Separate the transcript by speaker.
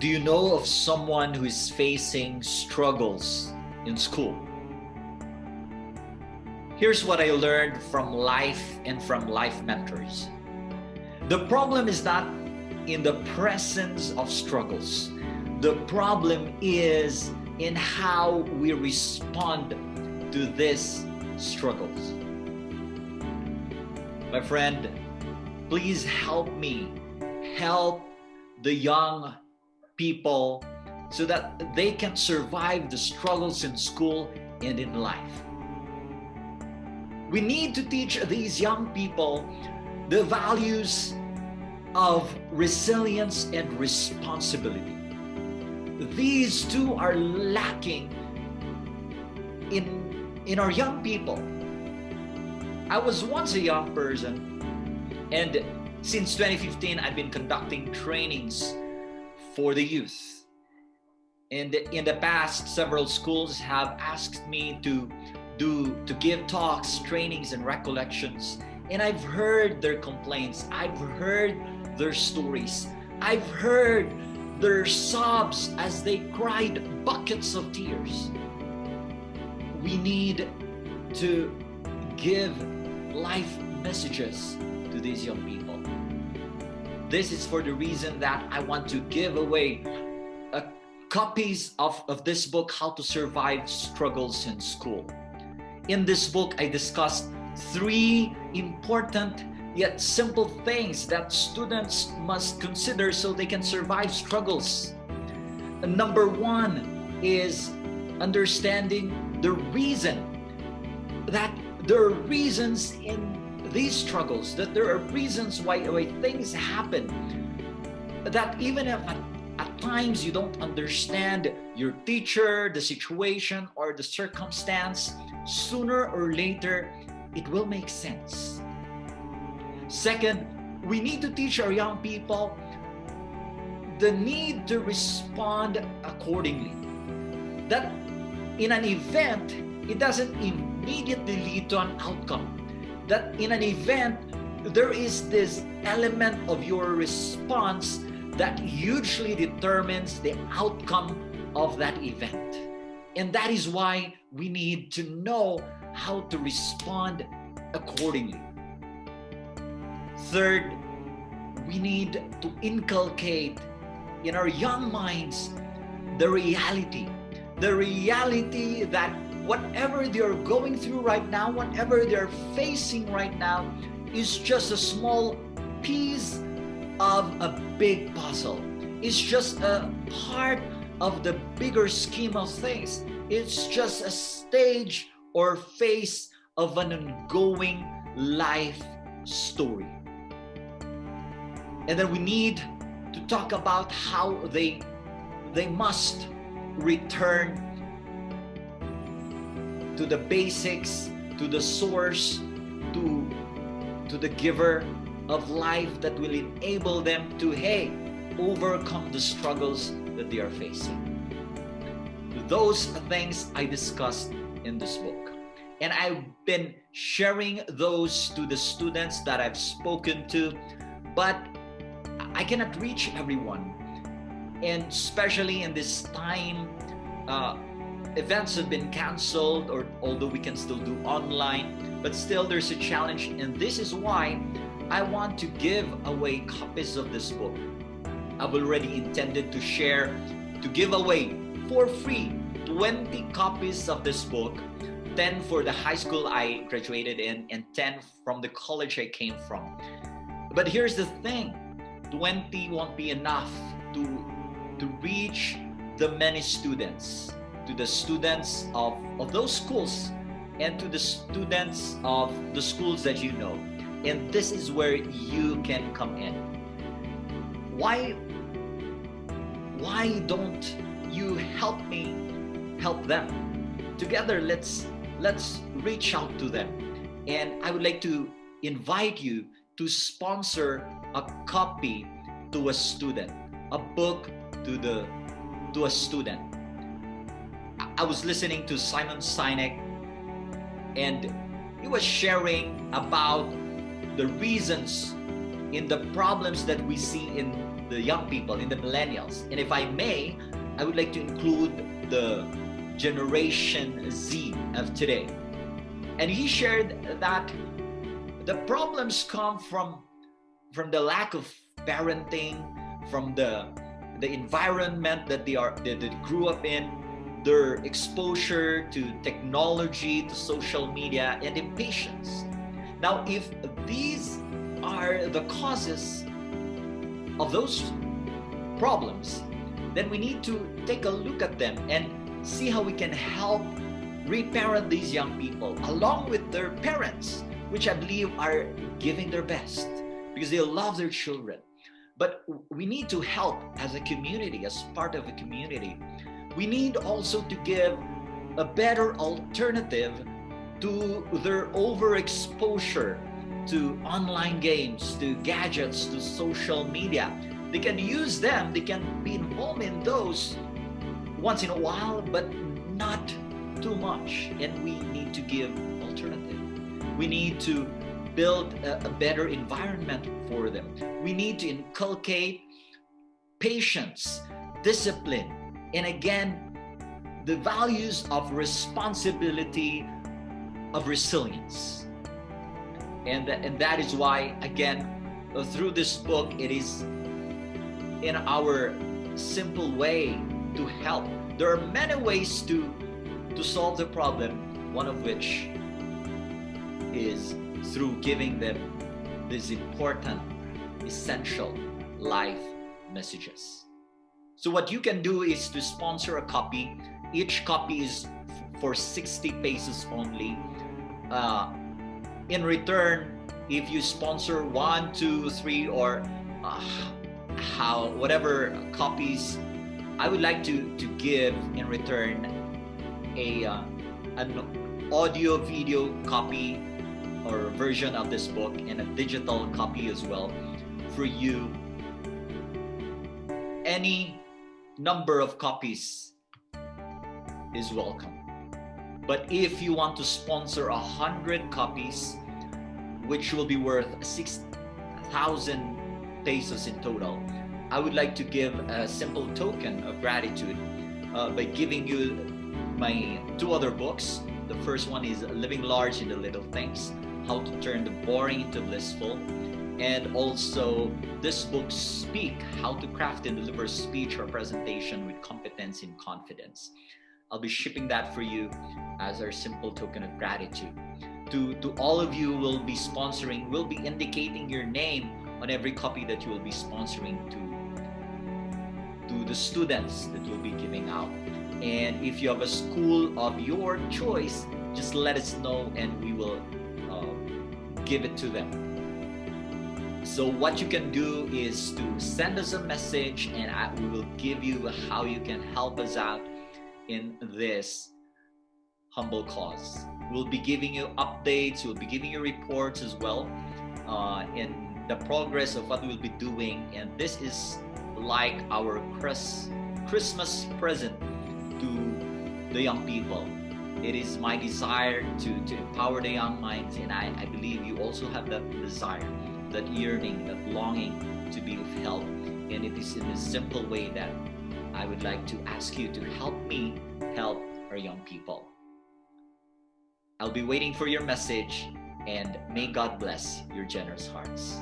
Speaker 1: Do you know of someone who is facing struggles in school? Here's what I learned from life and from life mentors. The problem is not in the presence of struggles. The problem is in how we respond to these struggles. My friend, please help me help the young people so that they can survive the struggles in school and in life. We need to teach these young people the values of resilience and responsibility. These two are lacking in our young people. I was once a young person, and since 2015, I've been conducting trainings for the youth. And in the past, several schools have asked me to give talks, trainings, and recollections. And I've heard their complaints. I've heard their stories. I've heard their sobs as they cried buckets of tears. We need to give life messages to these young people. This is for the reason that I want to give away copies of this book, How to Survive Struggles in School. In this book, I discussed 3 important yet simple things that students must consider so they can survive struggles. Number 1 is understanding the reason, that there are reasons in these struggles, that there are reasons why things happen, that even if at times you don't understand your teacher, the situation, or the circumstance, sooner or later, it will make sense. Second, we need to teach our young people the need to respond accordingly. That in an event, it doesn't immediately lead to an outcome. That in an event, there is this element of your response that hugely determines the outcome of that event. And that is why we need to know how to respond accordingly. Third, we need to inculcate in our young minds the reality that whatever they're going through right now, whatever they're facing right now, is just a small piece of a big puzzle. It's just a part of the bigger scheme of things. It's just a stage or phase of an ongoing life story. And then we need to talk about how they must return to the basics, to the source, to the giver of life that will enable them to, overcome the struggles that they are facing. Those things I discussed in this book. And I've been sharing those to the students that I've spoken to, but I cannot reach everyone. And especially in this time, events have been canceled, or although we can still do online, but still there's a challenge. And this is why I want to give away copies of this book. I've already intended to give away for free 20 copies of this book, 10 for the high school I graduated in, and 10 from the college I came from. But here's the thing, 20 won't be enough to reach the many students, to the students of those schools and to the students of the schools that you know. And this is where you can come in. Why don't you help me help them? Together, let's reach out to them. And I would like to invite you to sponsor a copy to a student, a book to a student. I was listening to Simon Sinek, and he was sharing about the reasons in the problems that we see in the young people, in the millennials. And if I may, I would like to include the Generation Z of today. And he shared that the problems come from the lack of parenting, from the environment that they grew up in, their exposure to technology, to social media, and impatience. Now, if these are the causes of those problems, then we need to take a look at them and see how we can help reparent these young people along with their parents, which I believe are giving their best because they love their children. But we need to help as a community, as part of a community. We need also to give a better alternative to their overexposure to online games, to gadgets, to social media. They can use them, they can be involved in those once in a while, but not too much. And we need to give alternative. We need to build a better environment for them. We need to inculcate patience, discipline, and again, the values of responsibility, of resilience. And that is why, again, through this book, it is in our simple way to help. There are many ways to solve the problem, one of which is through giving them these important, essential life messages. So what you can do is to sponsor a copy. Each copy is for 60 pesos only. In return, if you sponsor 1, 2, 3, or whatever copies, I would like to give in return an audio video copy or version of this book and a digital copy as well for you. Any number of copies is welcome. But if you want to sponsor 100 copies, which will be worth 6,000 pesos in total, I would like to give a simple token of gratitude by giving you my 2 other books. The first one is Living Large in the Little Things, How to Turn the Boring into Blissful. And also this book, Speak, How to Craft and Deliver Speech or Presentation with Competence and Confidence. I'll be shipping that for you as our simple token of gratitude. To all of you who will be sponsoring, we'll be indicating your name on every copy that you will be sponsoring to the students that you'll be giving out. And if you have a school of your choice, just let us know and we will give it to them. So what you can do is to send us a message and we will give you how you can help us out in this humble cause. We'll be giving you updates, we'll be giving you reports as well in the progress of what we'll be doing. And this is like our Christmas present to the young people. It is my desire to empower the young minds, and I believe you also have that desire, that yearning, that longing to be of help. And it is in a simple way that I would like to ask you to help me help our young people. I'll be waiting for your message, and may God bless your generous hearts.